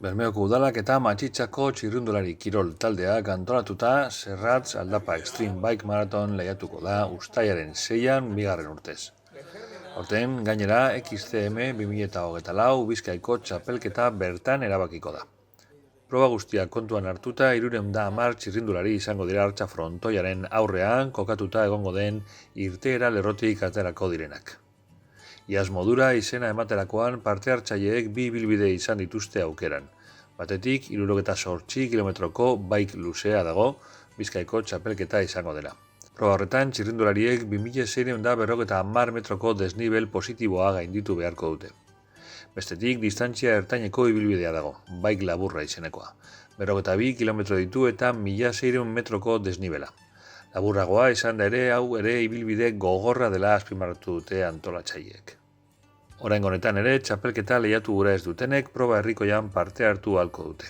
Bermeoko udalak eta Matxitxako txirrindulari kirol taldeak antolatuta Serratz Aldapa Extreme Bike Marathon lehiatuko da uztailaren 6an bigarren urtez. Aurten gainera XCM 2024 Bizkaiko txapelketa bertan erabakiko da. Proba guztiak kontuan hartuta 310 txirrindulari izango dira Artxa frontoiaren aurrean kokatuta egongo den irteera lerrotik aterako direnak. Iaz modura izena ematerakoan parte hartzaileek bi ibilbide izan dituzte aukeran. Batetik 78 kilometroko bike luzea dago, Bizkaiko txapelketa izango dela. Proba horretan txirrindulariek 2650 metroko desnibel positiboa gainditu beharko dute. Bestetik distantzia ertaineko ibilbidea dago, bike laburra izenekoa. 42 kilometro ditu eta 1600 metroko desnibela. Laburragoa izan da ere hau ere ibilbide gogorra dela azpimarratu dute antolatzaileek. Oraingo honetan ere txapelketa lehiatu gura ez dutenek proba herrikoian parte hartu ahalko dute.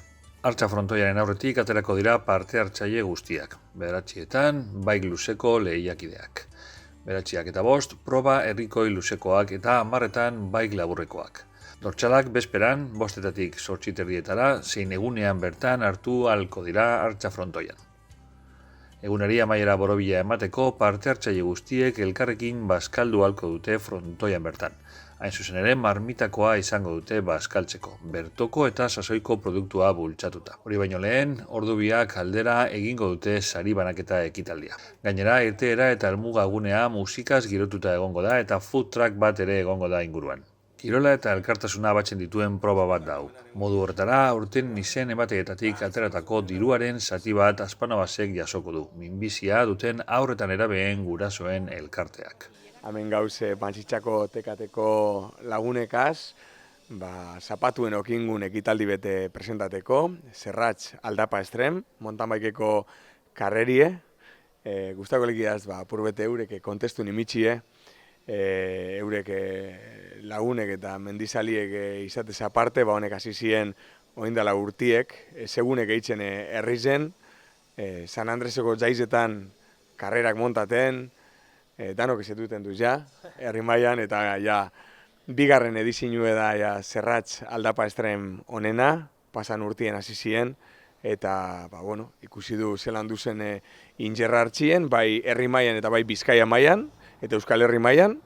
Artxa frontoiaren aurretik aterako dira parte hartzaile guztiak, 9etan bike luzeko lehiakideak. 9:05 proba herrikoi luzekoak eta 10etan bike laburrekoak. Dortxalak bezperan 5:00 8:30 zein egunean bertan hartu ahalko dira Artxa frontoian. Egunari amaiera borobila emateko parte hartzaile guztiek elkarrekin bazkaldu ahalko dute frontoian bertan. Hain zuzen ere marmitakoa izango dute bazkaltzeko, bertoko eta sasoiko produktua bultzatuta. Hori baino lehen, ordu biak aldera egingo dute sari banaketa ekitaldia. Gainera, irteera eta helmuga gunea musikaz girotuta egongo da eta food truck bat ere egongo da inguruan. Kirola eta elkartasuna batzen dituen proba bat da hau. Modu horretara, aurten izen emateetatik ateratako diruaren zati bat Azpanabasek jasoko du. Minbizia duten haurretan erabeen gurasoen elkarteak. Hemen gauze Matxitxako tekateko lagunekaz, zapatuen okingun ekitaldi bete presentateko, Serratz Aldapa Extreme, montanbaikeko karrerie, guztako lekiaz apurbete eurek kontestu nimitxie, eurek lagunek eta mendizaliek izatez aparte, honek hasi ziren oindala urtiek, segunek eitzen herrizen, San Andreseko jaizetan karrerak montaten, danok ezetuten duz herri mailan eta bigarren edizinue da Serratz Aldapa Extreme onena, pasan urtien hasi ziren, eta ikusi du zelan duzen injerra hartzien, bai herri mailan eta bai Bizkaia mailan, eta Euskal Herri mailan.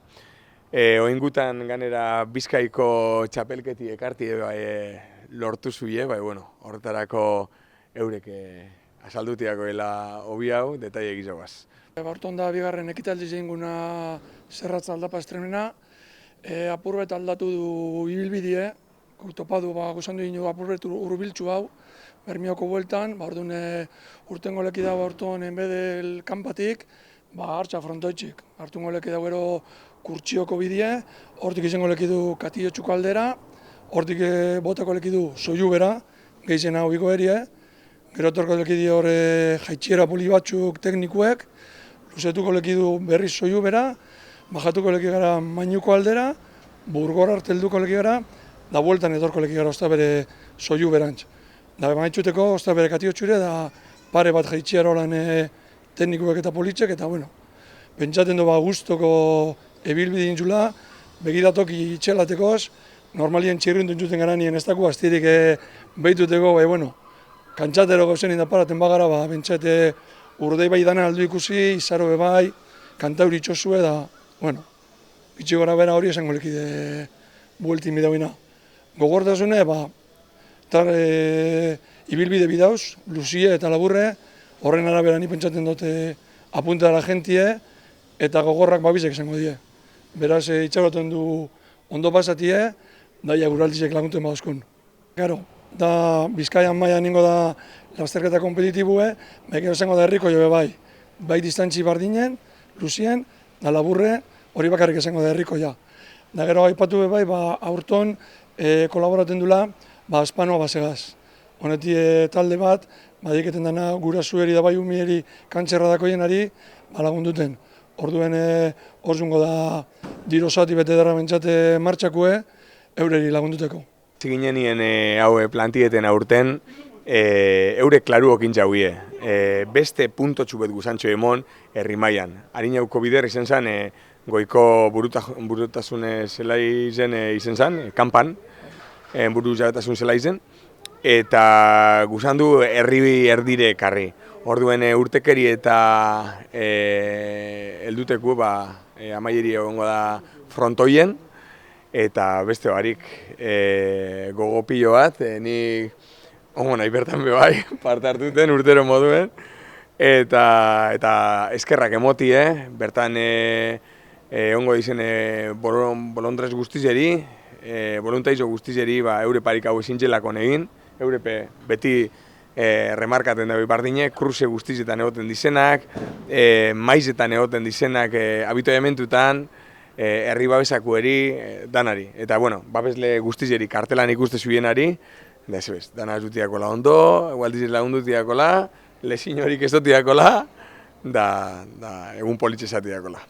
Oingutan ganera Bizkaiko txapelketi ekarti lortu zuie, horretarako eurek azaldutiakoela hobi hau, detaile gizoaz. Gaurton da bigarren ekitaldi zeinguna Serratz Aldapa Extremena, apurbet aldatu du ibilbidie, topadu gozandu dinu apurbet urbiltzu hau, Bermeoko bueltan, orduan urtengo leki dago orton enbedel kanpatik, Artxa frontoitzik. Hartungo leki dago ero Kurtsioko bidie, hortik izango leki du Katiotxuko aldera, hortik botako leki du Soilubera, gehizen hau biko erie, gero torko leki di hor jaitxiera poli batzuk teknikuek, luzetuko leki du berriz Soilubera, bajatuko leki gara Mainuko aldera, Burgor artelduko leki gara, da bueltan etorko leki gara ozta bere Soiluberantz. Da maitxuteko ozta bere Katiotxure, da pare bat jaitxiera horan teknikuek eta politzek, eta pentsaten du guztoko ebilbide intzula, begiratoki itxelatekoz, normalien txirrindu intzuten gara nien ez dago, aztirik behituteko, kantxatero gauzen indaparaten bagara, bentsate urdei bai dana aldu ikusi, izaro bai, kantauri itxosue, da, itxi gora bera hori esango lekide bueltin bidauina. Gogortasune, ibilbide bidauz, luzie eta laburre, horren arabera ni pentsaten dute apuntara gentie, eta gogorrak babizek esango die. Beraz, itxaroten du ondo pasatie, daia guraltizek laguntuen badozkun. Gero, da Bizkaian mailan ningo da lasterketa kompetitibue, gero esango da herriko jobe bai distantzi bardinen, luzien, da laburre, hori bakarrik esango da herriko ja. Da gero aipatu bai, aurton kolaboraten dula, Azpanoa basegaz. Honeti talde bat, diketen dana gurasoeri da bai umieri kantxerra dako jenari, lagunduten. Orduen orzungo da dirosati bete dara bentsate martxakue, eureri lagunduteko. Ziginenien hau plantieten aurten, eurek klaruok intxauie. Beste puntotxu bet guzantxo emon herri mailan. Harinauko bider izen zen, goiko burutasun zelai zen izen zen, kanpan, buru jabetasun zelai zen. eta guzandu herri erdire ekarri. Orduen urtekeri eta helduteku amaieri egongo da frontoien, eta beste barik gogopilo bat, nik ongo nahi bertan bai, parte hartuten urtero moduen, eta eskerrak emoti, bertan ongo dizen bolondrez guztizeri, voluntaizo guztizeri eure parik hau ezintzelako negin, eure beti remarkaten dago bardine, kruze guztizetan egoten dizenak, maizetan egoten dizenak abitoiamentutan, herri babesakueri, danari. Eta, bueno, babesle guztizeri kartelan ikuste zuienari, da ez bez, dana ez dutiakola ondo, gualdizen lagundu dutiakola, lezin horik ez dutiakola, da egun politxe zatiakola.